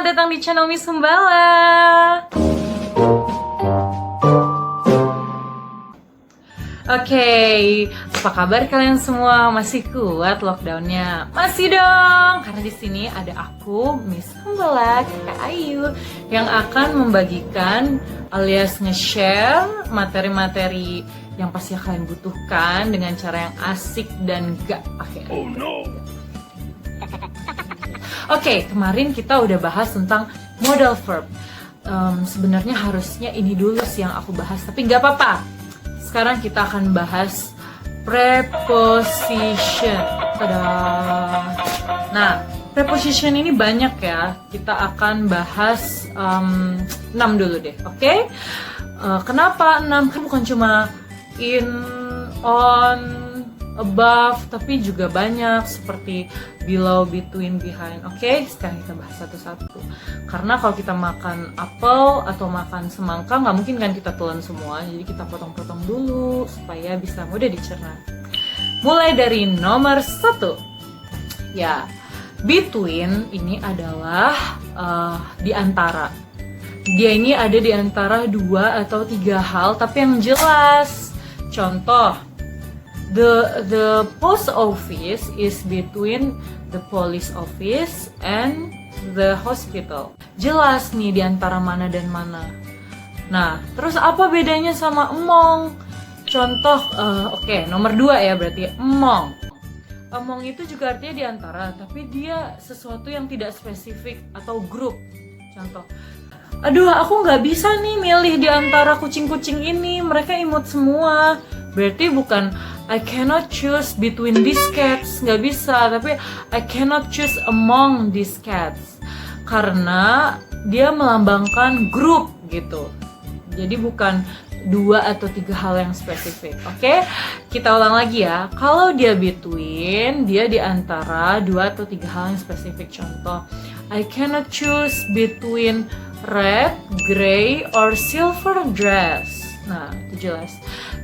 Selamat datang di channel Miss Humbala. Oke, apa kabar kalian semua? Masih kuat lockdownnya? Masih dong, karena di sini ada aku, Miss Humbala, Kakak Ayu, yang akan membagikan alias nge-share materi-materi yang pasti kalian butuhkan dengan cara yang asik dan gak pakai. Oh no. Oke, kemarin kita udah bahas tentang modal verb. Sebenarnya harusnya ini dulu sih yang aku bahas, tapi gak apa-apa. Sekarang kita akan bahas preposition. Tada. Nah, preposition ini banyak ya. Kita akan bahas 6 dulu deh, oke? Kenapa 6? Kan bukan cuma in, on, above, tapi juga banyak seperti below, between, behind. Oke, sekarang kita bahas satu-satu. Karena kalau kita makan apel atau makan semangka, nggak mungkin kan kita telan semua. Jadi kita potong-potong dulu supaya bisa mudah dicerna. Mulai dari nomor 1. Ya, between ini adalah di antara. Dia ini ada di antara 2 atau 3 hal, tapi yang jelas. Contoh, the post office is between the police office and the hospital. Jelas nih di antara mana dan mana. Nah, terus apa bedanya sama among? Contoh, oke, nomor 2 ya berarti among. Among itu juga artinya di antara, tapi dia sesuatu yang tidak spesifik atau grup. Contoh, aduh aku nggak bisa nih milih di antara kucing-kucing ini, mereka imut semua. Berarti bukan I cannot choose between these cats, nggak bisa, tapi I cannot choose among these cats. Karena dia melambangkan grup gitu. Jadi bukan 2 atau 3 hal yang spesifik. Oke? Kita ulang lagi ya. Kalau dia between, dia di antara 2 atau 3 hal yang spesifik. Contoh, I cannot choose between red, gray, or silver dress. Nah, itu jelas.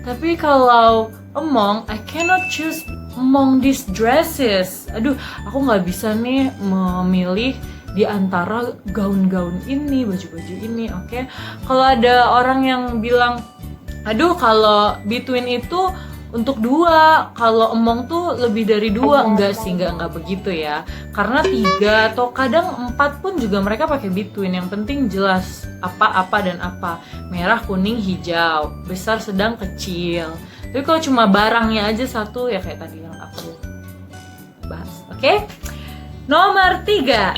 Tapi kalau among, I cannot choose among these dresses. Aduh, aku nggak bisa nih memilih di antara gaun-gaun ini, baju-baju ini, oke? Kalau ada orang yang bilang, aduh kalau between itu untuk 2, kalau among tuh lebih dari 2, enggak sih, enggak begitu ya. Karena 3 atau kadang 4 pun juga mereka pakai between. Yang penting jelas apa dan apa. Merah, kuning, hijau, besar, sedang, kecil. Tapi kalau cuma barangnya aja satu, ya kayak tadi yang aku bahas. Oke? Nomor 3.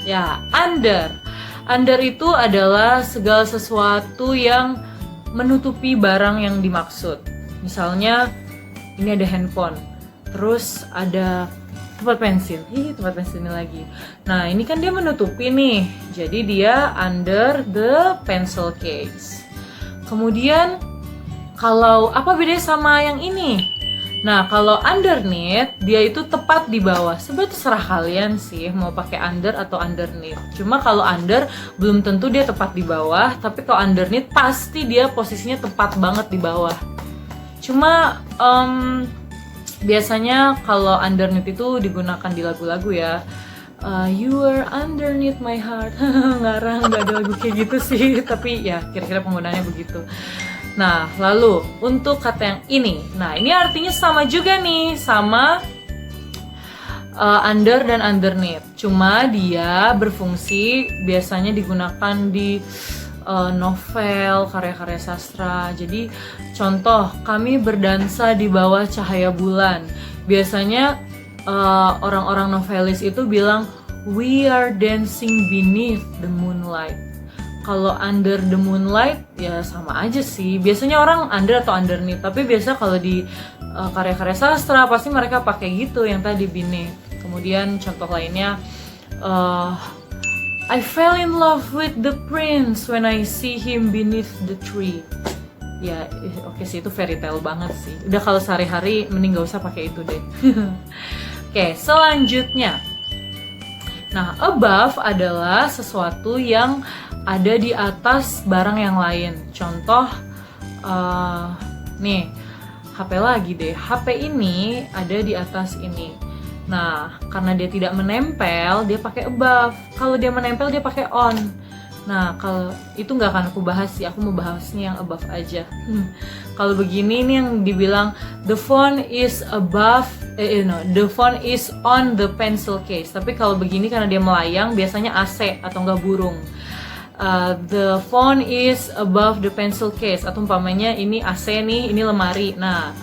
Ya, under. Under itu adalah segala sesuatu yang menutupi barang yang dimaksud. Misalnya, ini ada handphone, terus ada tempat pensil. Tempat pensil ini lagi. Nah, ini kan dia menutupi nih. Jadi dia under the pencil case. Kemudian, kalau apa bedanya sama yang ini? Nah, kalau underneath, dia itu tepat di bawah. Sebenarnya terserah kalian sih mau pakai under atau underneath. Cuma kalau under belum tentu dia tepat di bawah, tapi kalau underneath pasti dia posisinya tepat banget di bawah. Cuma biasanya kalau underneath itu digunakan di lagu-lagu ya. You are underneath my heart. Ngarang, gak ada lagu kayak gitu sih. Tapi ya kira-kira penggunaannya begitu. Nah, lalu untuk kata yang ini. Nah, ini artinya sama juga nih, sama under dan underneath. Cuma dia berfungsi biasanya digunakan di novel, karya-karya sastra. Jadi, contoh, kami berdansa di bawah cahaya bulan. Biasanya orang-orang novelis itu bilang, we are dancing beneath the moonlight. Kalau under the moonlight ya sama aja sih. Biasanya orang under atau underneath, tapi biasa kalau di karya-karya sastra pasti mereka pakai gitu yang tadi beneath. Kemudian contoh lainnya, I fell in love with the prince when I see him beneath the tree. Ya oke sih, itu fairy tale banget sih. Udah kalau sehari-hari mending gak usah pakai itu deh. Oke, selanjutnya. Nah, above adalah sesuatu yang ada di atas barang yang lain. Contoh, nih, HP lagi deh. HP ini ada di atas ini. Nah, karena dia tidak menempel, dia pakai above. Kalau dia menempel, dia pakai on. Nah, kalau itu nggak akan aku bahas sih, aku mau bahasnya yang above aja. Kalau begini nih yang dibilang the phone is above, the phone is on the pencil case. Tapi kalau begini karena dia melayang, biasanya AC atau nggak burung. The phone is above the pencil case, atau umpamanya ini AC nih, ini lemari. Nah,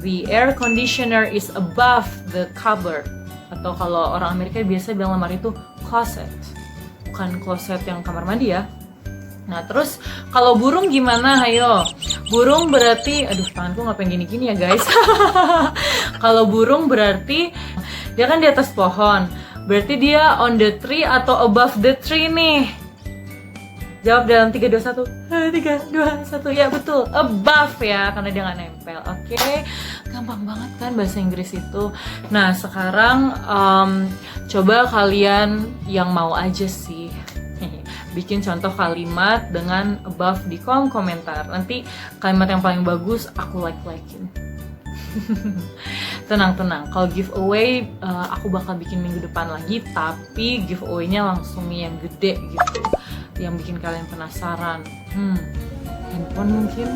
the air conditioner is above the cupboard. Atau kalau orang Amerika biasa bilang lemari itu closet, bukan closet yang kamar mandi ya. Nah, terus kalau burung gimana? Ayo, burung berarti, aduh tanganku ngapain gini-gini ya guys. Kalau burung berarti dia kan di atas pohon, berarti dia on the tree atau above the tree nih. Jawab dalam 3, 2, 1. 3, 2, 1. Ya betul, above ya, karena dia nggak nempel. Oke, gampang banget kan bahasa Inggris itu. Nah, sekarang coba kalian yang mau aja sih bikin contoh kalimat dengan above di kolom komentar. Nanti kalimat yang paling bagus aku like-likein. Tenang, kalau giveaway aku bakal bikin minggu depan lagi, tapi giveaway-nya langsung yang gede gitu, yang bikin kalian penasaran. Handphone mungkin?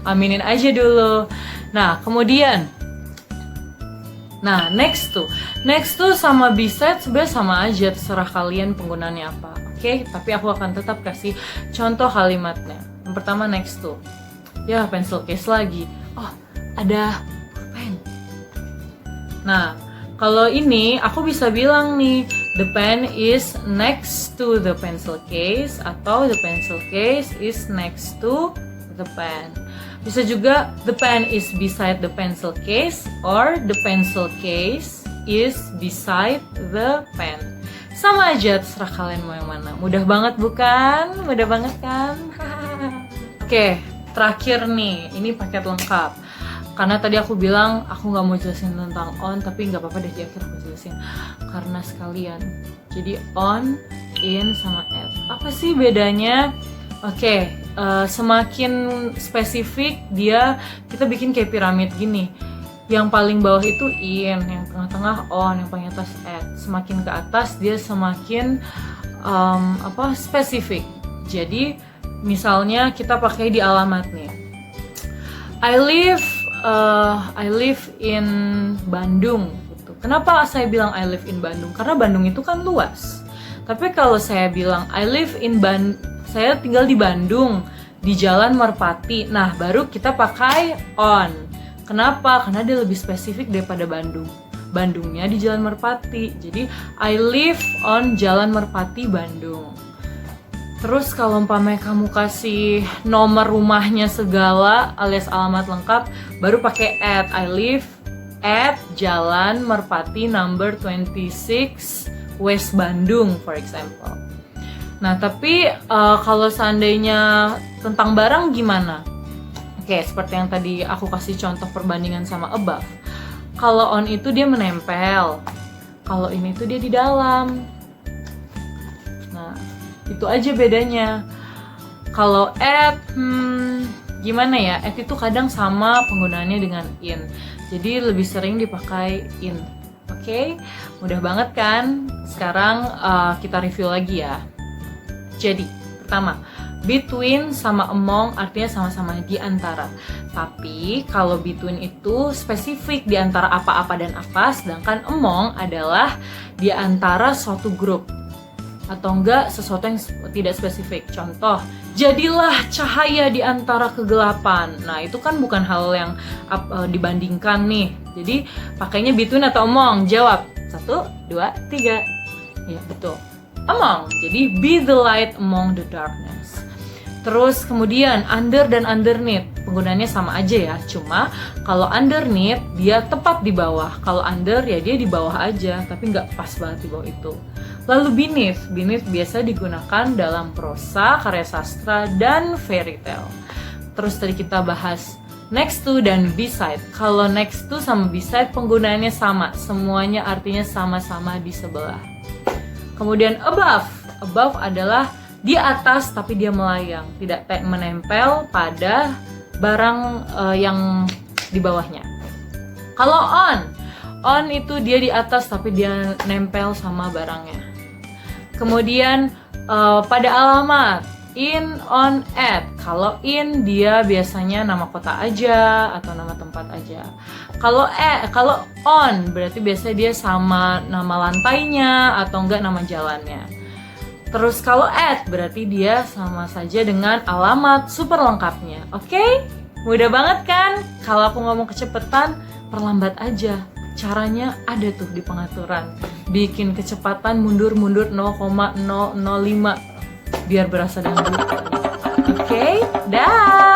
Aminin aja dulu. Nah, kemudian next tuh sama beside sebenarnya sama aja, terserah kalian penggunaannya apa. Oke, tapi aku akan tetap kasih contoh kalimatnya. Yang pertama next tuh. Ya, pencil case lagi. Oh, ada pulpen. Nah, kalau ini aku bisa bilang nih, the pen is next to the pencil case, atau the pencil case is next to the pen. Bisa juga the pen is beside the pencil case, or the pencil case is beside the pen. Sama aja, terserah kalian mau yang mana. Mudah banget bukan? Mudah banget kan? Oke, terakhir nih, ini paket lengkap. Karena tadi aku bilang aku nggak mau jelasin tentang on, tapi nggak apa-apa deh, di akhir aku jelasin. Karena sekalian. Jadi on, in, sama at. Apa sih bedanya? Oke, semakin spesifik dia, kita bikin kayak piramid gini. Yang paling bawah itu in, yang tengah-tengah on, yang paling atas at. Semakin ke atas dia semakin spesifik. Jadi misalnya kita pakai di alamat nih. I live in Bandung. Gitu. Kenapa saya bilang I live in Bandung? Karena Bandung itu kan luas. Tapi kalau saya bilang saya tinggal di Bandung, di Jalan Merpati. Nah, baru kita pakai on. Kenapa? Karena dia lebih spesifik daripada Bandung. Bandungnya di Jalan Merpati. Jadi I live on Jalan Merpati, Bandung. Terus kalau umpamanya kamu kasih nomor rumahnya segala alias alamat lengkap, baru pakai at. I live at Jalan Merpati number 26 West Bandung, for example. Nah, tapi kalau seandainya tentang barang gimana? Oke, seperti yang tadi aku kasih contoh perbandingan sama above. Kalau on itu dia menempel, kalau ini tuh dia di dalam. Nah, itu aja bedanya. Kalau at, gimana ya? At itu kadang sama penggunaannya dengan in. Jadi lebih sering dipakai in. Oke, mudah banget kan? Sekarang kita review lagi ya. Jadi, pertama, between sama among artinya sama-sama di antara. Tapi kalau between itu spesifik di antara apa-apa dan apa, sedangkan among adalah di antara suatu grup. Atau enggak sesuatu yang tidak spesifik. Contoh, jadilah cahaya di antara kegelapan. Nah, itu kan bukan hal yang dibandingkan nih. Jadi, pakainya between atau among? Jawab. 1, 2, 3. Ya, betul. Among. Jadi, be the light among the darkness. Terus kemudian under dan underneath. Penggunaannya sama aja ya. Cuma kalau underneath dia tepat di bawah. Kalau under ya dia di bawah aja. Tapi nggak pas banget di bawah itu. Lalu beneath. Beneath biasa digunakan dalam prosa, karya sastra, dan fairy tale. Terus tadi kita bahas next to dan beside. Kalau next to sama beside penggunaannya sama. Semuanya artinya sama-sama di sebelah. Kemudian above. Above adalah di atas tapi dia melayang. Tidak menempel pada barang yang di bawahnya. Kalau on itu dia di atas tapi dia nempel sama barangnya. Kemudian pada alamat, in, on, at. Kalau in dia biasanya nama kota aja atau nama tempat aja. Kalau on berarti biasanya dia sama nama lantainya atau enggak nama jalannya. Terus kalau at berarti dia sama saja dengan alamat super lengkapnya. Oke? Mudah banget kan? Kalau aku ngomong kecepatan, perlambat aja. Caranya ada tuh di pengaturan. Bikin kecepatan mundur-mundur 0,005 biar berasa dangdut. Oke? Dah.